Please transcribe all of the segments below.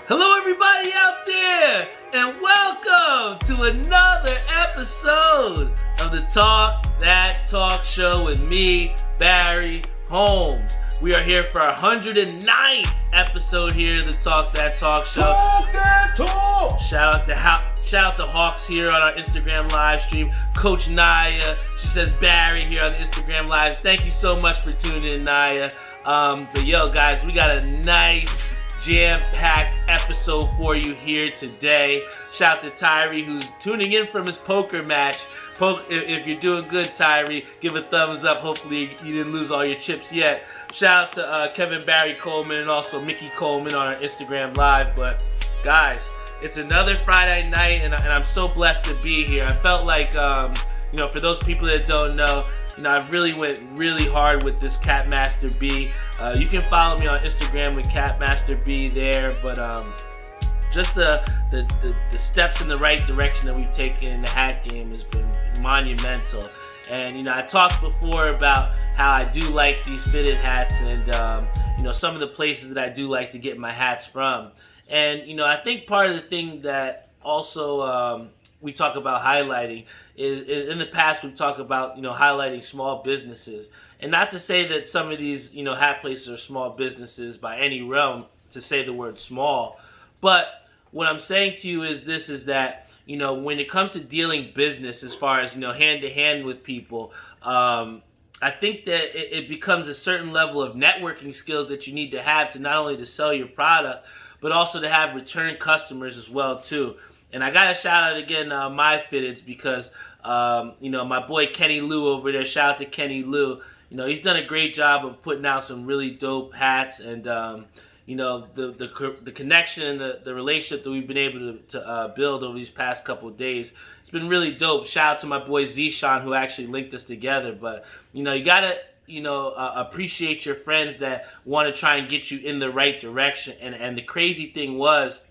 Hello, everybody out there, and welcome to another episode of the Talk That Talk Show with me, Barry Holmes. We are here for our 109th episode here of the Talk That Talk Show. Talk that talk! Shout out to Hawks here on our Instagram live stream. Coach Naya, she says Barry here on the Instagram live. Thank you so much for tuning in, Naya. But yo, guys, we got a nice jam-packed episode for you here today. Shout out to Tyree, who's tuning in from his poker match. If you're doing good, Tyree, give a thumbs up. Hopefully you didn't lose all your chips yet. Shout out to Kevin Barry Coleman and also Mickey Coleman on our Instagram live. But guys, it's another Friday night, and I'm so blessed to be here. I felt like, for those people that don't know, I really went really hard with this Catmaster B. You can follow me on Instagram with Catmaster B there, but just the steps in the right direction that we've taken in the hat game has been monumental. And I talked before about how I do like these fitted hats, and some of the places that I do like to get my hats from. And I think part of the thing that also we talk about highlighting is in the past we've talked about highlighting small businesses, and not to say that some of these hat places are small businesses by any realm, to say the word small, but what I'm saying to you is that when it comes to dealing business, as far as hand to hand with people, I think that it becomes a certain level of networking skills that you need to have to not only to sell your product, but also to have return customers as well too. And I got to shout out again My Fitteds, because my boy Kenny Lou over there, shout out to Kenny Lou. He's done a great job of putting out some really dope hats, and the connection and the relationship that we've been able to build over these past couple of days, it's been really dope. Shout out to my boy Zishan, who actually linked us together. But you gotta appreciate your friends that want to try and get you in the right direction. And the crazy thing was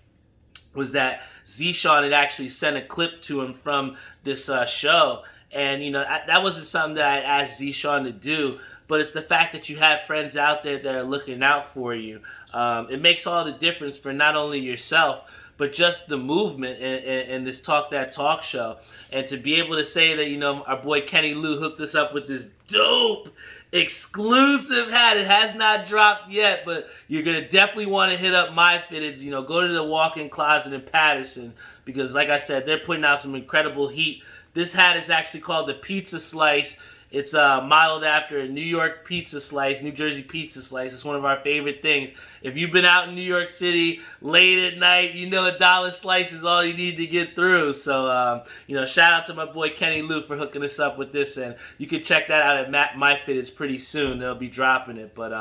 that Zishan had actually sent a clip to him from this show, and that wasn't something that I asked Zishan to do, but it's the fact that you have friends out there that are looking out for you. It makes all the difference for not only yourself, but just the movement in this Talk That Talk show. And to be able to say that our boy Kenny Lou hooked us up with this dope exclusive hat. It has not dropped yet, but you're going to definitely want to hit up My Fitteds. Go to the walk-in closet in Patterson, because like I said, they're putting out some incredible heat. This hat is actually called the Pizza Slice. It's modeled after a New York pizza slice, New Jersey pizza slice. It's one of our favorite things. If you've been out in New York City late at night, a dollar slice is all you need to get through. So, shout out to my boy Kenny Lou for hooking us up with this. And you can check that out at My Fitteds pretty soon. They'll be dropping it. But,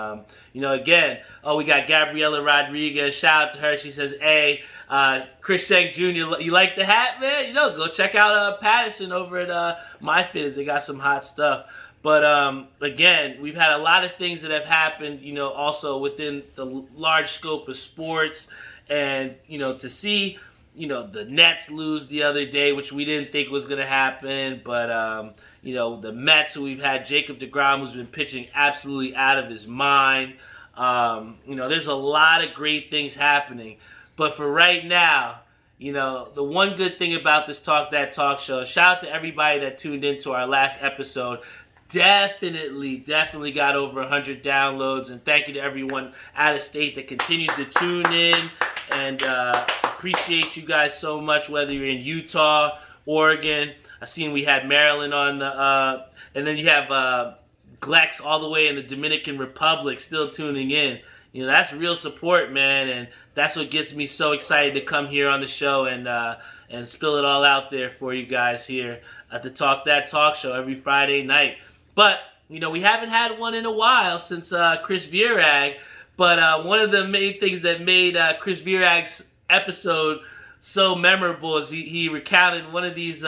again, we got Gabriela Rodriguez. Shout out to her. She says, hey, Chris Shank Jr., you like the hat, man? Go check out Patterson over at My Fitteds. They got some hot stuff. But again, we've had a lot of things that have happened, also within the large scope of sports. And, to see, the Nets lose the other day, which we didn't think was going to happen. But, the Mets, who we've had Jacob deGrom, who's been pitching absolutely out of his mind. There's a lot of great things happening. But for right now, the one good thing about this Talk That Talk show, shout out to everybody that tuned into our last episode. Definitely got over 100 downloads, and thank you to everyone out of state that continues to tune in, and appreciate you guys so much, whether you're in Utah, Oregon. I seen we had Maryland on the, and then you have Glex all the way in the Dominican Republic still tuning in. That's real support, man, and that's what gets me so excited to come here on the show and spill it all out there for you guys here at the Talk That Talk show every Friday night. But, we haven't had one in a while since Chris Virag, but one of the main things that made Chris Virag's episode so memorable is he recounted one of these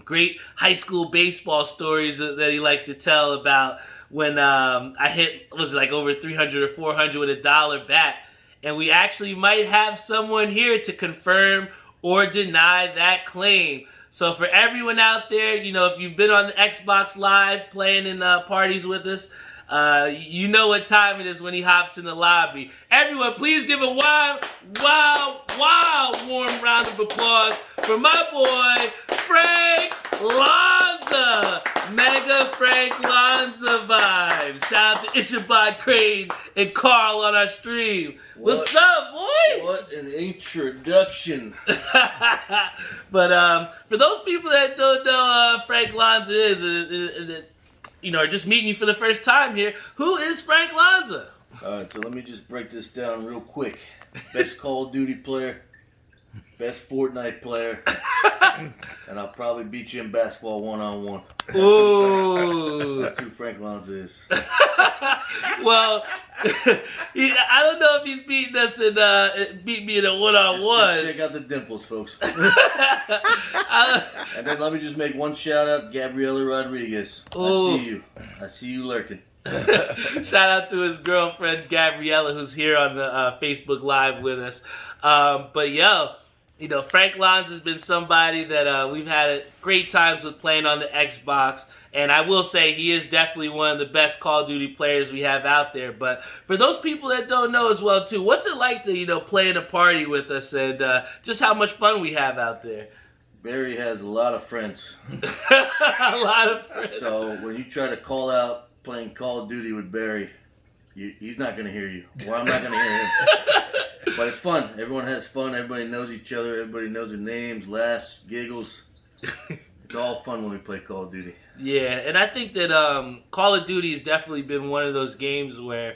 great high school baseball stories that he likes to tell about when I hit, over 300 or 400 with a dollar bat. And we actually might have someone here to confirm or deny that claim. So for everyone out there, if you've been on the Xbox Live playing in parties with us, You know what time it is when he hops in the lobby. Everyone, please give a wild, warm round of applause for my boy, Frank Lanza. Mega Frank Lanza vibes. Shout out to Ishabod Crane and Carl on our stream. What's up, boy? What an introduction. But for those people that don't know Frank Lanza is, are just meeting you for the first time here, who is Frank Lanza? Alright, so let me just break this down real quick. Best Call of Duty player, best Fortnite player, and I'll probably beat you in basketball one-on-one. Ooh. That's who Frank Lanza is. Well, I don't know if he's beating us in beat me in a one-on-one. Just check out the dimples, folks. And then let me just make one shout-out, Gabriela Rodriguez. Ooh. I see you lurking. Shout out to his girlfriend Gabriella, who's here on the Facebook Live with us. But Frank Lanza has been somebody that we've had great times with playing on the Xbox, and I will say he is definitely one of the best Call of Duty players we have out there. But for those people that don't know as well too, what's it like to play in a party with us, and just how much fun we have out there? Barry has a lot of friends. A lot of friends. So when you try to call out playing Call of Duty with Barry, he's not going to hear you. Or I'm not going to hear him. But it's fun. Everyone has fun. Everybody knows each other. Everybody knows their names, laughs, giggles. It's all fun when we play Call of Duty. Yeah, and I think that Call of Duty has definitely been one of those games where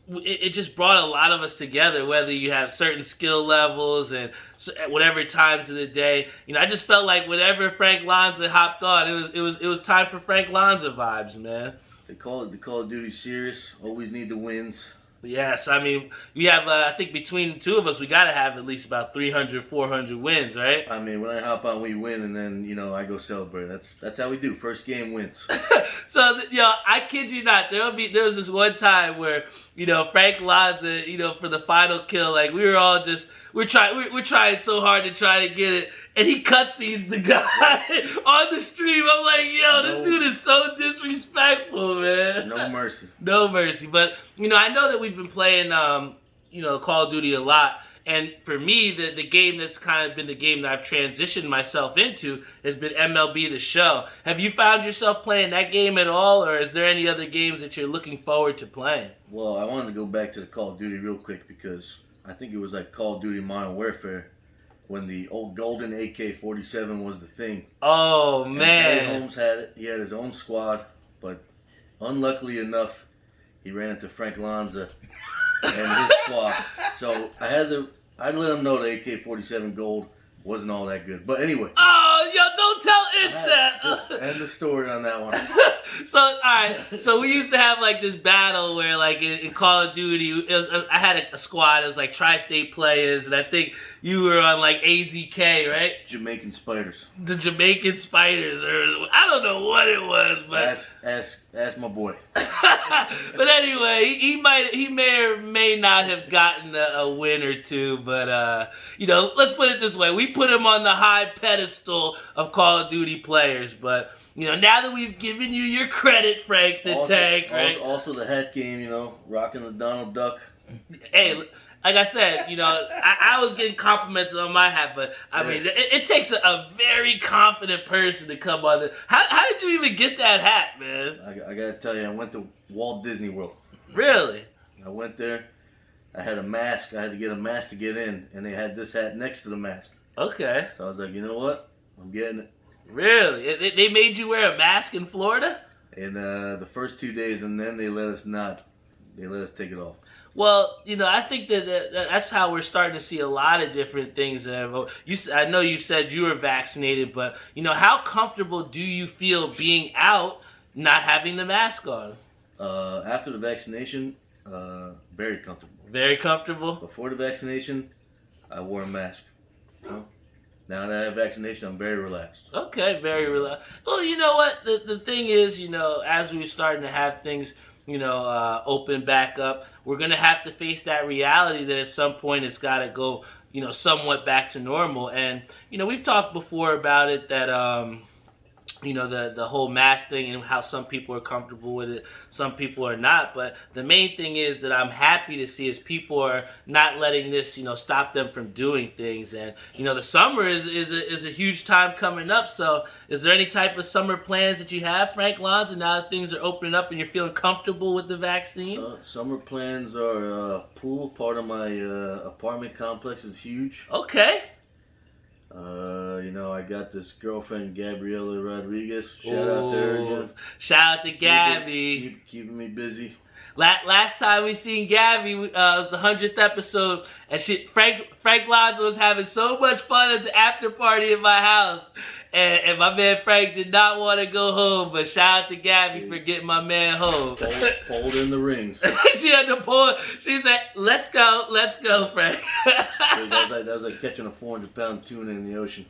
it just brought a lot of us together, whether you have certain skill levels and at whatever times of the day. I just felt like whenever Frank Lanza hopped on, it was time for Frank Lanza vibes, man. They call it the Call of Duty serious. Always need the wins. Yes, I mean, we have, I think between the two of us, we got to have at least about 300, 400 wins, right? I mean, when I hop on, we win, and then, I go celebrate. That's how we do. First game wins. So, I kid you not, there was this one time where, Frank Lanza, for the final kill, like, we were all just, we're trying so hard to try to get it, and he cutscenes the guy on the stream. I'm like, this dude is so disrespectful, man. No mercy. No mercy. But, I know that we've been playing, Call of Duty a lot. And for me, the game that's kind of been the game that I've transitioned myself into has been MLB The Show. Have you found yourself playing that game at all, or is there any other games that you're looking forward to playing? Well, I wanted to go back to the Call of Duty real quick because I think it was like Call of Duty Modern Warfare when the old golden AK-47 was the thing. Oh, and man. Barry Holmes had it. He had his own squad, but unluckily enough, he ran into Frank Lanza and his squad. So I let him know the AK-47 gold wasn't all that good. But anyway. Oh, don't tell Ish that. Just end the story on that one. So, all right. So we used to have like this battle where, like in Call of Duty, I had a squad. It was like tri-state players, and I think you were on like AZK, right? Jamaican Spiders. The Jamaican Spiders, or I don't know what it was, but ask my boy. But anyway, he may or may not have gotten a win or two, but let's put it this way: we put him on the high pedestal of Call of Duty players, but. Now that we've given you your credit, Frank the Tank, right? Also the hat game, rocking the Donald Duck. Hey, like I said, I was getting compliments on my hat, but I mean, it takes a very confident person to come on this. How did you even get that hat, man? I gotta tell you, I went to Walt Disney World. Really? I went there. I had a mask. I had to get a mask to get in, and they had this hat next to the mask. Okay. So I was like, you know what? I'm getting it. Really? They made you wear a mask in Florida? In the first 2 days, and then they let us not. They let us take it off. Well, I think that's how we're starting to see a lot of different things. I know you said you were vaccinated, but, how comfortable do you feel being out not having the mask on? After the vaccination, very comfortable. Very comfortable? Before the vaccination, I wore a mask. Now that I have vaccination, I'm very relaxed. Okay, very relaxed. Well, you know what? The thing is, as we're starting to have things, open back up, we're going to have to face that reality that at some point it's got to go, somewhat back to normal. And, we've talked before about it that, the whole mask thing and how some people are comfortable with it, some people are not. But the main thing is that I'm happy to see is people are not letting this, stop them from doing things. And, the summer is a huge time coming up. So is there any type of summer plans that you have, Frank Lanza, now that things are opening up and you're feeling comfortable with the vaccine? Summer plans are pool. Part of my apartment complex is huge. Okay. I got this girlfriend, Gabriela Rodriguez. Shout out to her again. Shout out to Gabby. Keeping me busy. Last time we seen Gabby was the 100th episode, and Frank Lanza was having so much fun at the after party at my house, and my man Frank did not want to go home. But shout out to Gabby for getting my man home. Pulled in the rings. She had to pull. She said, "Let's go, Frank." That was like catching a 400-pound tuna in the ocean.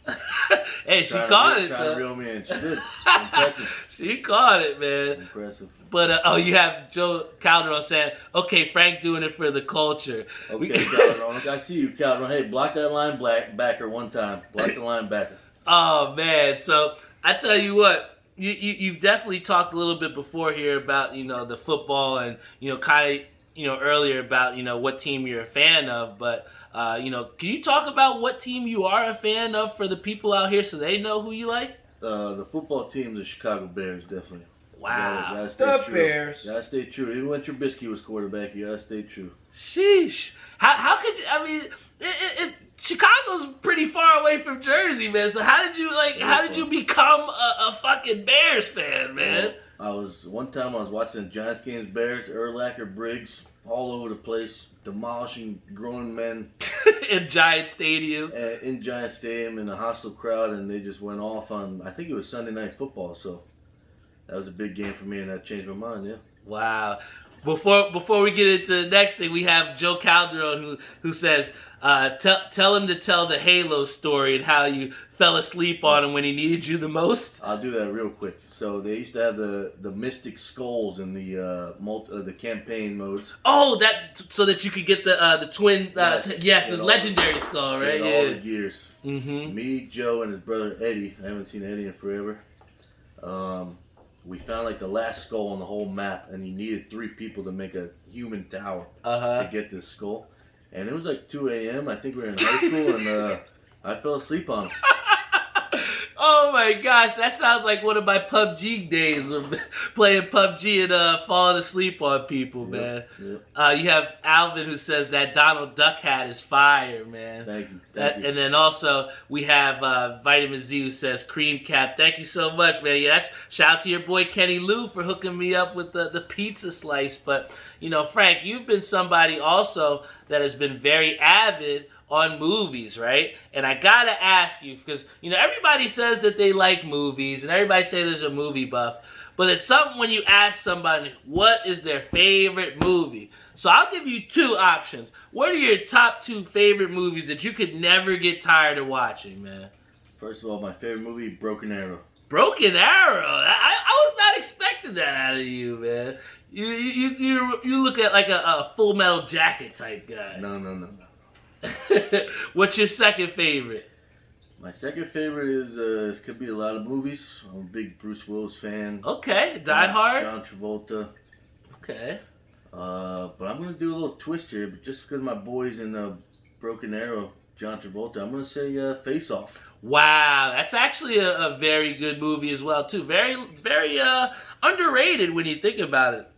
Hey, she caught it. Trying to reel me in. She did. Impressive. She caught it, man. Impressive. But you have Joe Calderon saying, "Okay, Frank doing it for the culture." Okay, Calderon. I see you, Calderon. Hey, block that linebacker one time. Block the linebacker. Oh man, so I tell you what, you've definitely talked a little bit before here about the football and kind of earlier about what team you're a fan of, but can you talk about what team you are a fan of for the people out here so they know who you like? The football team, the Chicago Bears, definitely. Wow. Gotta stay The true. Bears. Gotta stay true. Even when Trubisky was quarterback, you gotta stay true. Sheesh. How could you? I mean, Chicago's pretty far away from Jersey, man. So how did you become a fucking Bears fan, man? One time I was watching the Giants games, Bears, Urlacher, Briggs, all over the place, demolishing grown men in Giant Stadium. In Giant Stadium in a hostile crowd, and they just went off on. I think it was Sunday Night Football, so that was a big game for me, and that changed my mind. Yeah. Wow. Before we get into the next thing, we have Joe Calderon who says, tell him to tell the Halo story and how you fell asleep on him when he needed you the most. I'll do that real quick. So they used to have the Mystic Skulls in the campaign modes. Oh, so that you could get the twin. Yes, his legendary skull, right? Yeah. All the gears. Mm-hmm. Me, Joe, and his brother Eddie. I haven't seen Eddie in forever. We found like the last skull on the whole map, and you needed 3 people to make a human tower to get this skull. And it was like 2 a.m. I think we were in high school, and I fell asleep on it. Oh my gosh, that sounds like one of my PUBG days of playing PUBG and falling asleep on people, man. Yep. You have Alvin who says that Donald Duck hat is fire, man. Thank you. And then also we have Vitamin Z who says cream cap. Thank you so much, man. Yes, shout out to your boy Kenny Lou for hooking me up with the pizza slice. But Frank, you've been somebody also that has been very avid on movies, right? And I gotta ask you, because everybody says that they like movies and everybody say there's a movie buff, but it's something when you ask somebody what is their favorite movie. So I'll give you 2 options. What are your top 2 favorite movies that you could never get tired of watching, man? First of all, my favorite movie, Broken Arrow. Broken Arrow. I was not expecting that out of you, man. You look at like a Full Metal Jacket type guy. No. What's your second favorite? My second favorite is could be a lot of movies. I'm a big Bruce Willis fan. Okay, Die Hard. John Travolta. Okay. But I'm gonna do a little twist here, but just because my boy's in Broken Arrow, John Travolta, I'm gonna say Face Off. Wow, that's actually a very good movie as well too. Very, very underrated when you think about it.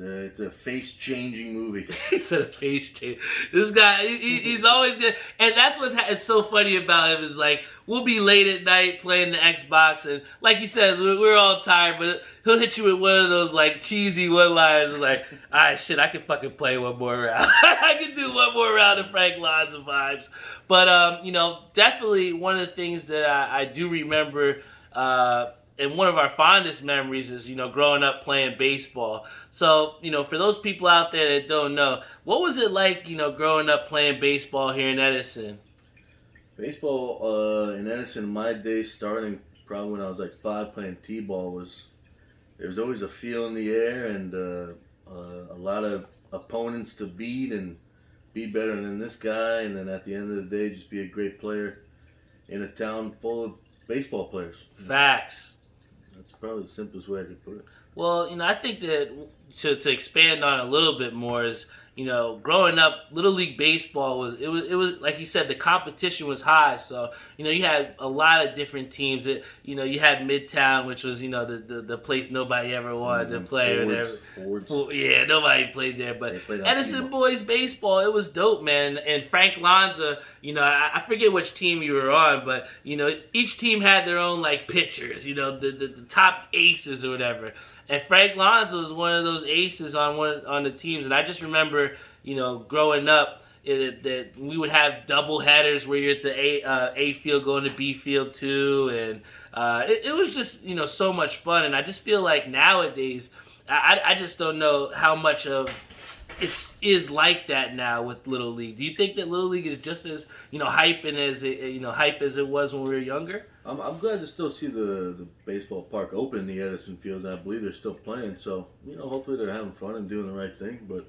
It's a face-changing movie. He said a face change. This guy, he's always good. And that's it's so funny about him is like, we'll be late at night playing the Xbox, and like he says, we're all tired, but he'll hit you with one of those like cheesy one-liners. It's like, all right, shit, I can fucking play one more round. I can do one more round of Frank Lanza vibes. But, definitely one of the things that I do remember and one of our fondest memories is, growing up playing baseball. So, for those people out there that don't know, what was it like, growing up playing baseball here in Edison? Baseball in Edison, my day starting probably when I was like 5 playing t-ball there was always a feel in the air and a lot of opponents to beat and be better than this guy. And then at the end of the day, just be a great player in a town full of baseball players. Facts. That's probably the simplest way I could put it. Well, I think that to expand on it a little bit more is, growing up, Little League Baseball was like you said, the competition was high. So, you had a lot of different teams. You had Midtown, which was, the place nobody ever wanted to play. Fords. Well, yeah, nobody played there. But Edison Boys Baseball, it was dope, man. And Frank Lanza, I forget which team you were on, but, each team had their own, like, pitchers, the top aces or whatever. And Frank Lanza was one of those aces on the teams. And I just remember, growing up, that we would have double headers where you're at the A field going to B field too. And it was just, so much fun. And I just feel like nowadays, I just don't know how much of it is like that now with Little League. Do you think that Little League is just as, hype as it was when we were younger? I'm glad to still see the baseball park open in the Edison Field. I believe they're still playing, so hopefully they're having fun and doing the right thing. But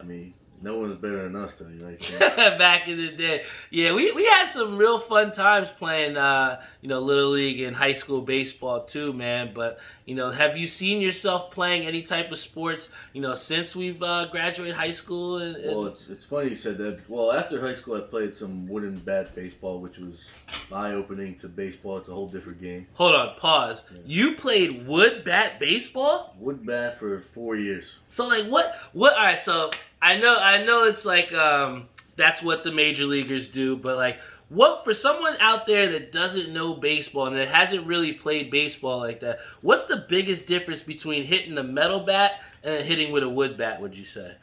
I mean, no one's better than us, to the right thing. Back in the day, yeah, we had some real fun times playing, Little League and high school baseball too, man. But have you seen yourself playing any type of sports, since we've graduated high school? Well, it's funny you said that. Well, after high school, I played some wooden bat baseball, which was eye-opening to baseball. It's a whole different game. Hold on, pause. Yeah. You played wood bat baseball? Wood bat for 4 years. So, like, what? All right, so I know it's like that's what the major leaguers do, but like, what for someone out there that doesn't know baseball and that hasn't really played baseball like that? What's the biggest difference between hitting a metal bat and hitting with a wood bat? Would you say?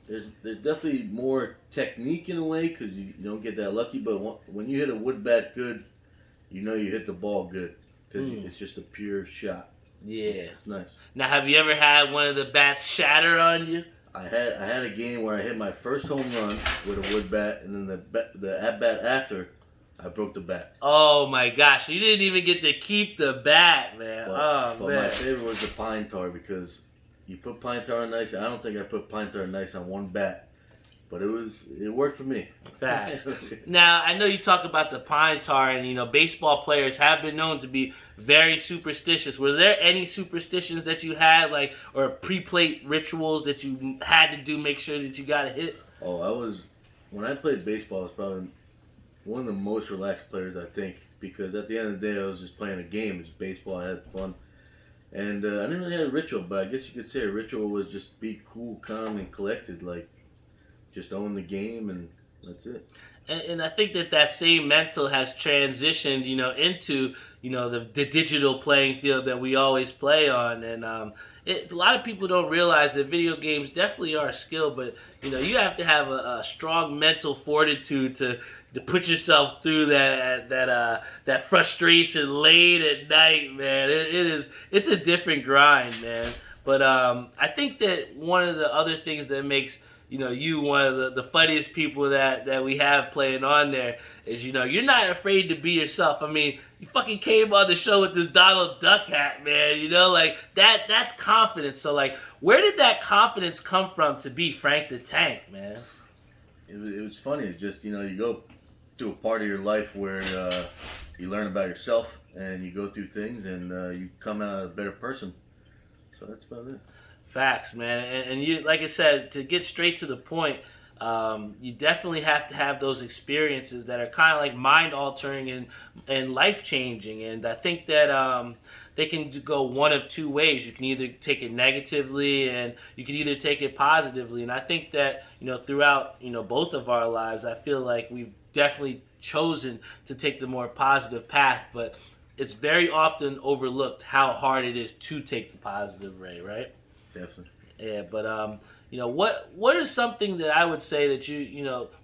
There's definitely more technique in a way because you don't get that lucky. But when you hit a wood bat good, you hit the ball good because it's just a pure shot. Yeah, it's nice. Now, have you ever had one of the bats shatter on you? I had a game where I hit my first home run with a wood bat, and then the at bat after, I broke the bat. Oh my gosh! You didn't even get to keep the bat, man. But my favorite was the pine tar because you put pine tar on ice. I don't think I put pine tar on ice on one bat, but it worked for me. Fast. Now I know you talk about the pine tar, and baseball players have been known to be very superstitious. Were there any superstitions that you had, like, or pre-plate rituals that you had to do, make sure that you got a hit? Oh, when I played baseball, I was probably one of the most relaxed players, I think, because at the end of the day, I was just playing a game. It was baseball. I had fun. And I didn't really have a ritual, but I guess you could say a ritual was just be cool, calm, and collected. Like, just own the game, and that's it. And I think that same mental has transitioned, into, the digital playing field that we always play on. And a lot of people don't realize that video games definitely are a skill, but, you have to have a strong mental fortitude to put yourself through that frustration late at night, man. It's a different grind, man. But I think that one of the other things that makes you one of the funniest people that we have playing on there is, you're not afraid to be yourself. I mean, you fucking came on the show with this Donald Duck hat, man, like that's confidence. So like, where did that confidence come from to be Frank the Tank, man? It was funny. It's just, you go through a part of your life where you learn about yourself and you go through things and you come out a better person. So that's about it. Facts, man. And you, like I said, to get straight to the point, you definitely have to have those experiences that are kind of like mind-altering and life-changing. And I think that they can go one of two ways. You can either take it negatively and you can either take it positively. And I think that, throughout, both of our lives, I feel like we've definitely chosen to take the more positive path. But it's very often overlooked how hard it is to take the positive way, right? Definitely. Yeah, but what is something that I would say that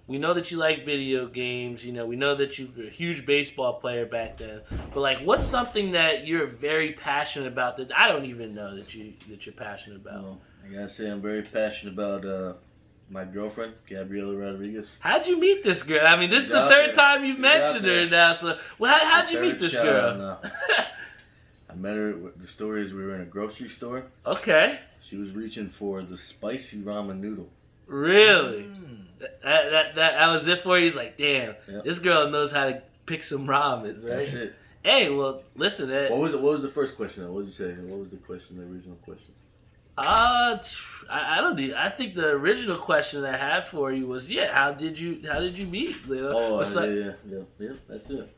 we know that you like video games, we know that you were a huge baseball player back then, but like, what's something that you're very passionate about that I don't even know that you're passionate about? Well, I gotta say I'm very passionate about my girlfriend, Gabriela Rodriguez. How'd you meet this girl? I mean, this is the third time you've mentioned her now. So, how'd you meet this girl? I met her. The story is we were in a grocery store. Okay. She was reaching for the spicy ramen noodle. Really? That was it for you? He's like, damn, This girl knows how to pick some ramens, right? That's it. Hey, well, listen. What was the first question? What did you say? What was the question? The original question? I don't need. I think the original question I had for you was, how did you meet? You know? Oh, yeah. That's it.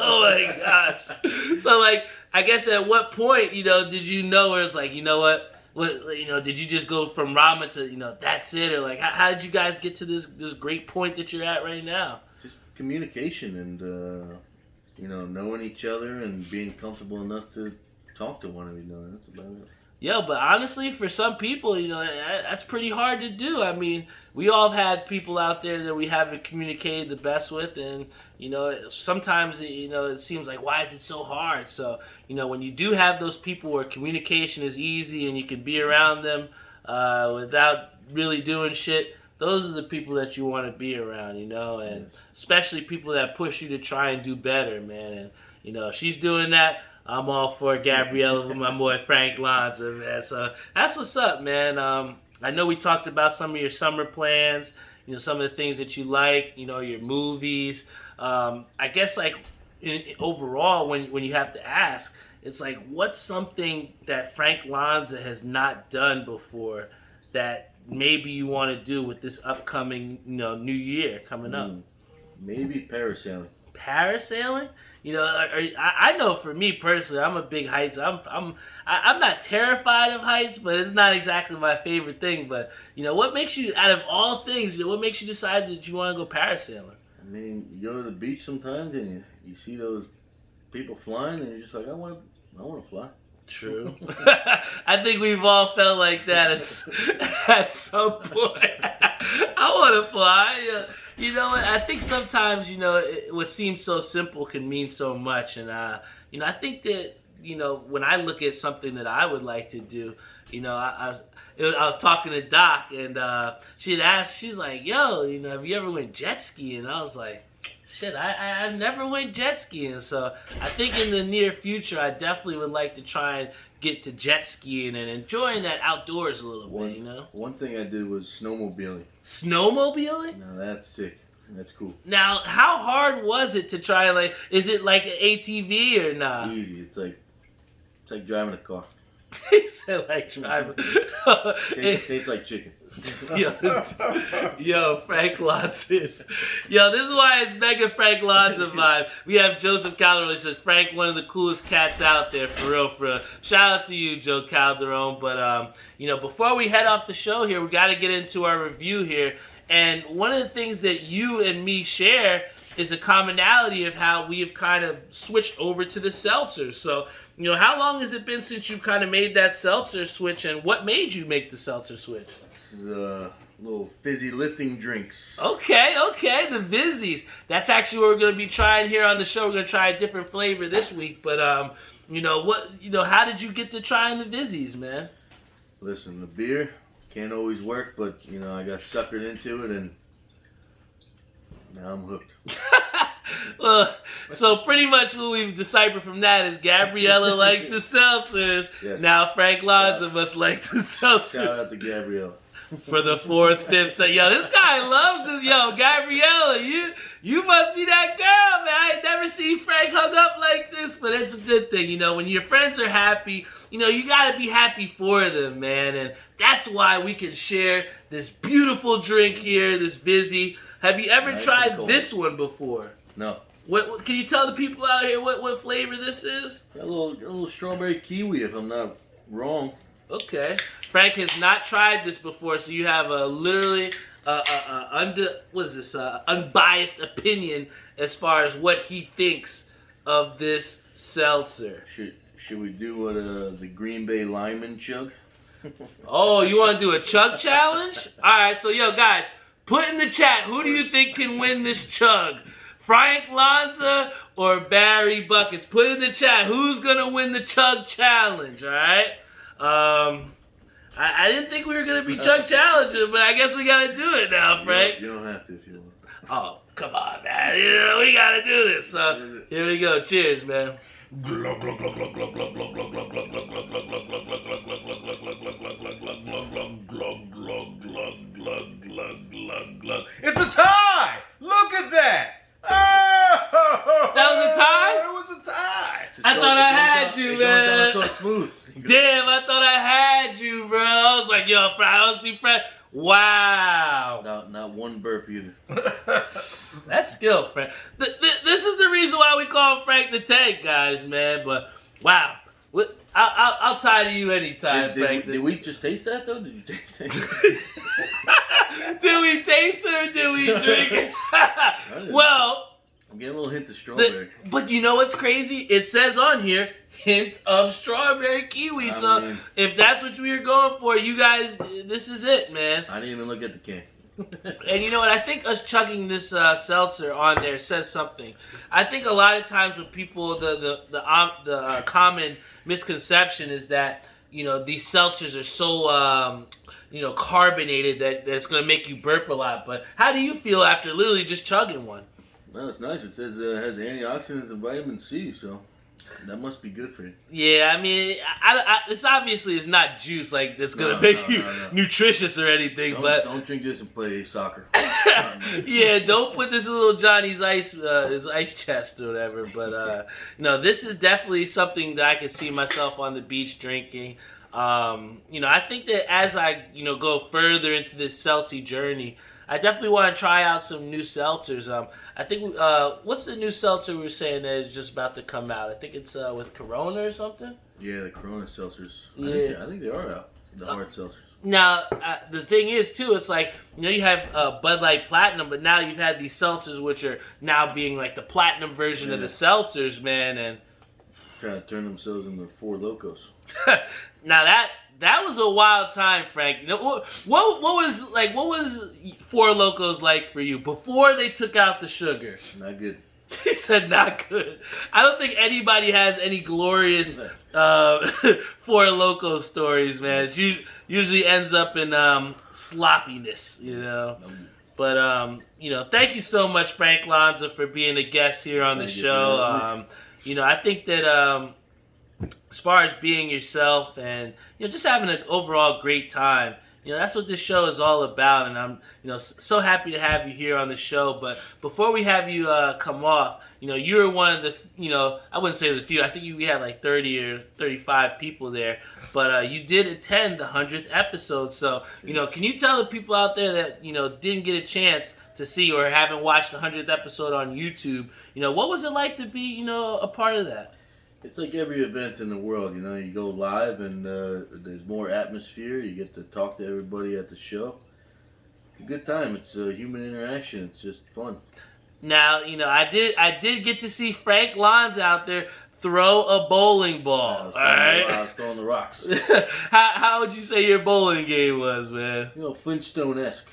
Oh my gosh! So like, I guess at what point, did you know where it's like, you know what, did you just go from ramen to, that's it, or like, how did you guys get to this great point that you're at right now? Just communication and knowing each other and being comfortable enough to talk to one another. That's about it. Yeah, but honestly, for some people, that's pretty hard to do. I mean, we all have had people out there that we haven't communicated the best with, and, sometimes, it seems like, why is it so hard? So, when you do have those people where communication is easy and you can be around them without really doing shit, those are the people that you want to be around, and especially people that push you to try and do better, man. And, if she's doing that, I'm all for Gabriella with my boy Frank Lanza, man. So that's what's up, man. I know we talked about some of your summer plans, some of the things that you like, your movies. I guess, like, overall, when you have to ask, it's like, what's something that Frank Lanza has not done before that maybe you want to do with this upcoming, new year coming up? Maybe parasailing. Parasailing? I know for me personally, I'm a big heights. I'm not terrified of heights, but it's not exactly my favorite thing. But what makes you, out of all things, what makes you decide that you want to go parasailing? I mean, you go to the beach sometimes and you see those people flying, and you're just like, I want to fly. True. I think we've all felt like that at some point. I want to fly. You know what? I think sometimes, what seems so simple can mean so much. And, I think that, when I look at something that I would like to do, I was talking to Doc, and she had asked, she's like, yo, have you ever went jet skiing? And I was like, shit, I've never went jet skiing. So I think in the near future, I definitely would like to try and get to jet skiing and enjoying that outdoors a little bit, One thing I did was snowmobiling. Snowmobiling? Now that's sick. That's cool. Now, how hard was it to try, like, is it like an ATV or not? Easy. It's like driving a car. He said like driving. Tastes like chicken. Yo, Frank Lanza is. Yo, this is why it's mega Frank Lanza vibe. We have Joseph Calderon. He says, Frank, one of the coolest cats out there, for real, for real. Shout out to you, Joe Calderon. But, before we head off the show here, we got to get into our review here. And one of the things that you and me share is a commonality of how we have kind of switched over to the seltzer. So, how long has it been since you kind of made that seltzer switch, and what made you make the seltzer switch? Little fizzy lifting drinks. Okay, the Vizzies. That's actually what we're going to be trying here on the show. We're going to try a different flavor this week, but how did you get to trying the Vizzies, man? Listen, the beer can't always work, but I got suckered into it, and now I'm hooked. Well, so pretty much what we've deciphered from that is Gabriella likes the seltzers. Yes. Now Frank Lanza must like the seltzers. Shout out to Gabriella. For the fourth, fifth time. Yo, this guy loves this. Yo, Gabriella, you must be that girl, man. I ain't never seen Frank hung up like this, but it's a good thing. When your friends are happy, you got to be happy for them, man. And that's why we can share this beautiful drink here, this Vizzy. Have you ever tried this one before? No. What can you tell the people out here what flavor this is? A little strawberry kiwi, if I'm not wrong. Okay. Frank has not tried this before, so you have a literally unbiased opinion as far as what he thinks of this seltzer. Should we do what the Green Bay lineman chug? Oh, you want to do a chug challenge? All right, so guys, put in the chat, who do you think can win this chug? Frank Lanza or Barry Buckets? Put in the chat, who's going to win the chug challenge, all right? I didn't think we were going to be chug challenging, but I guess we got to do it now, Frank. You don't have to if you want. Oh, come on, man. We got to do this. So, here we go. Cheers, man. It's a tie! Look at that! Oh! one burp either. That's skill, Frank. This is the reason why we call him Frank the Tank, guys, man. But wow, I'll tie to you anytime, Frank. Did we just taste that though? Did you taste it? Did we taste it or did we drink it? Well, I'm getting a little hint of strawberry. But you know what's crazy? It says on here, hint of strawberry kiwi. So if that's what we were going for, you guys, this is it, man. I didn't even look at the can. And you know what? I think us chugging this seltzer on there says something. I think a lot of times with people, the common misconception is that, you know, these seltzers are so carbonated that it's going to make you burp a lot. But how do you feel after literally just chugging one? No, it's nice. It says it has antioxidants and vitamin C, so that must be good for you. Yeah, I mean, this obviously is not juice like that's gonna make you nutritious or anything. Don't drink this and play soccer. Yeah, don't put this in little Johnny's his ice chest or whatever. But no, this is definitely something that I could see myself on the beach drinking. I think that as I go further into this seltzy journey, I definitely want to try out some new seltzers. I think what's the new seltzer we were saying that is just about to come out? I think it's with Corona or something. Yeah, the Corona seltzers. Yeah. I think they are out. The hard seltzers. Now the thing is too, it's like you have Bud Light Platinum, but now you've had these seltzers which are now being like the platinum version of the seltzers, man, and trying to turn themselves into Four Locos. Now that was a wild time, Frank. What was Four Locos like for you before they took out the sugar? Not good. He said not good. I don't think anybody has any glorious Four Locos stories, man. It usually ends up in sloppiness, But thank you so much, Frank Lanza, for being a guest here on the show. I think that as far as being yourself and just having an overall great time, that's what this show is all about, and I'm so happy to have you here on the show. But before we have you come off, you were one of the I wouldn't say the few. I think we had like 30 or 35 people there, but you did attend the 100th episode. So can you tell the people out there that didn't get a chance to see or haven't watched the 100th episode on YouTube, what was it like to be a part of that? It's like every event in the world, you go live and there's more atmosphere. You get to talk to everybody at the show. It's a good time. It's a human interaction. It's just fun. Now, I did get to see Frank Lanza out there throw a bowling ball. I was throwing the rocks. How would you say your bowling game was, man? Flintstone-esque.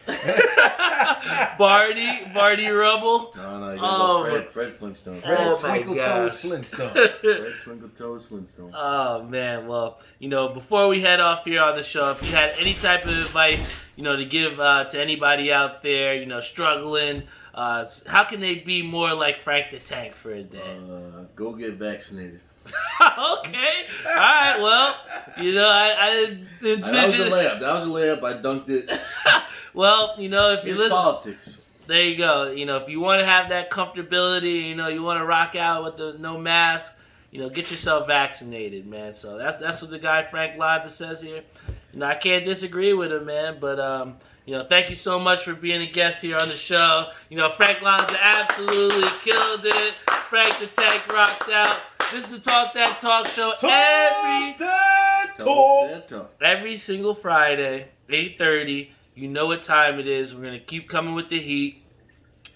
Barney Rubble? No, you gotta go Fred Flintstone. Fred Twinkle Toes Flintstone. Fred Twinkle Toes Flintstone. Oh, man. Well, before we head off here on the show, if you had any type of advice, to give to anybody out there, struggling, how can they be more like Frank the Tank for a day? Go get vaccinated. Okay. All right. Well, I didn't envision. That was a layup. I dunked it. Well, if you listen, politics. There you go. If you want to have that comfortability, you want to rock out with the no mask, get yourself vaccinated, man. So that's what the guy Frank Lanza says here. I can't disagree with him, man. But thank you so much for being a guest here on the show. Frank Lanza absolutely killed it. Frank the Tank rocked out. This is the Talk That Talk show every single Friday, 8:30. You know what time it is. We're going to keep coming with the heat.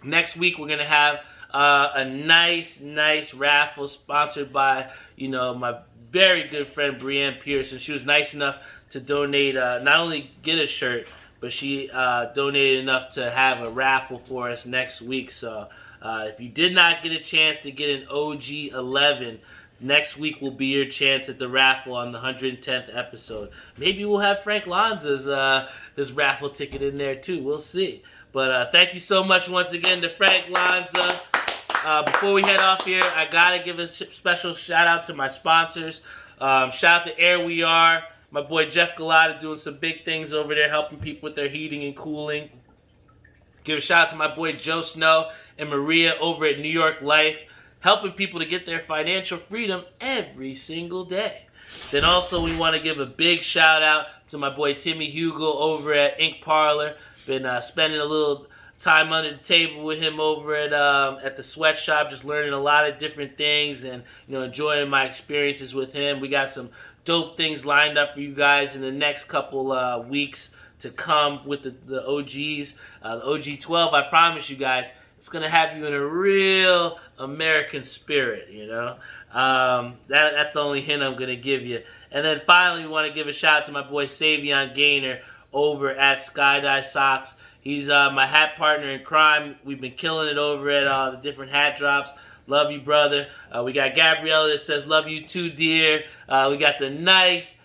Next week, we're going to have a nice raffle sponsored by, my very good friend, Brianne Pearson. She was nice enough to donate, not only get a shirt, but she donated enough to have a raffle for us next week. So if you did not get a chance to get an OG 11, next week will be your chance at the raffle on the 110th episode. Maybe we'll have Frank Lanza's his raffle ticket in there too. We'll see. But thank you so much once again to Frank Lanza. Before we head off here, I got to give a special shout out to my sponsors. Shout out to Air We Are. My boy Jeff Galata doing some big things over there, helping people with their heating and cooling. Give a shout out to my boy Joe Snow and Maria over at New York Life, helping people to get their financial freedom every single day. Then also we want to give a big shout out to my boy Timmy Hugel over at Parlor. Been spending a little time under the table with him over at the sweatshop, just learning a lot of different things and enjoying my experiences with him. We got some dope things lined up for you guys in the next couple weeks to come with the OGs. The OG 12, I promise you guys, it's going to have you in a real American spirit, That's the only hint I'm going to give you. And then finally, we want to give a shout out to my boy Savion Gaynor over at Skydive Socks. He's my hat partner in crime. We've been killing it over at the different hat drops. Love you, brother. We got Gabriella that says, love you too, dear. We got the nice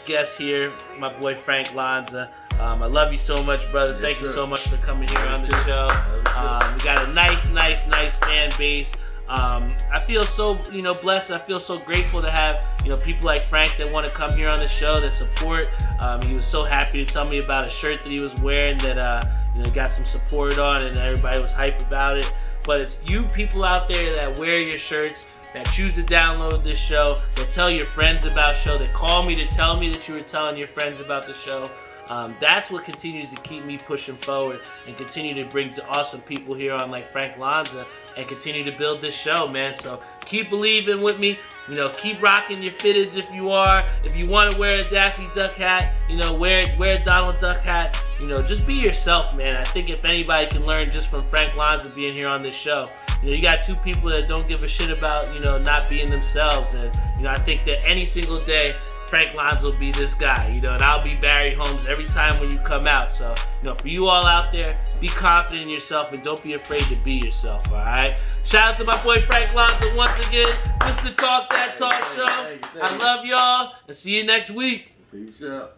guest here, my boy Frank Lanza. I love you so much, brother. Thank you so much for coming here on the show. We got a nice fan base. I feel so, blessed. I feel so grateful to have, people like Frank that want to come here on the show, that support. He was so happy to tell me about a shirt that he was wearing that, got some support on, and everybody was hype about it. But it's you people out there that wear your shirts, that choose to download this show, that tell your friends about the show, that call me to tell me that you were telling your friends about the show. That's what continues to keep me pushing forward and continue to bring to awesome people here on like Frank Lanza and continue to build this show, man. So keep believing with me. Keep rocking your fitteds if you are. If you want to wear a Daffy Duck hat, wear a Donald Duck hat. Just be yourself, man. I think if anybody can learn just from Frank Lanza being here on this show, you got two people that don't give a shit about, not being themselves. And, I think that any single day, Frank Lanza will be this guy, and I'll be Barry Holmes every time when you come out. So, for you all out there, be confident in yourself and don't be afraid to be yourself, all right? Shout out to my boy Frank Lanza once again. Mr. Talk That Talk Show. I love y'all and see you next week. Peace out.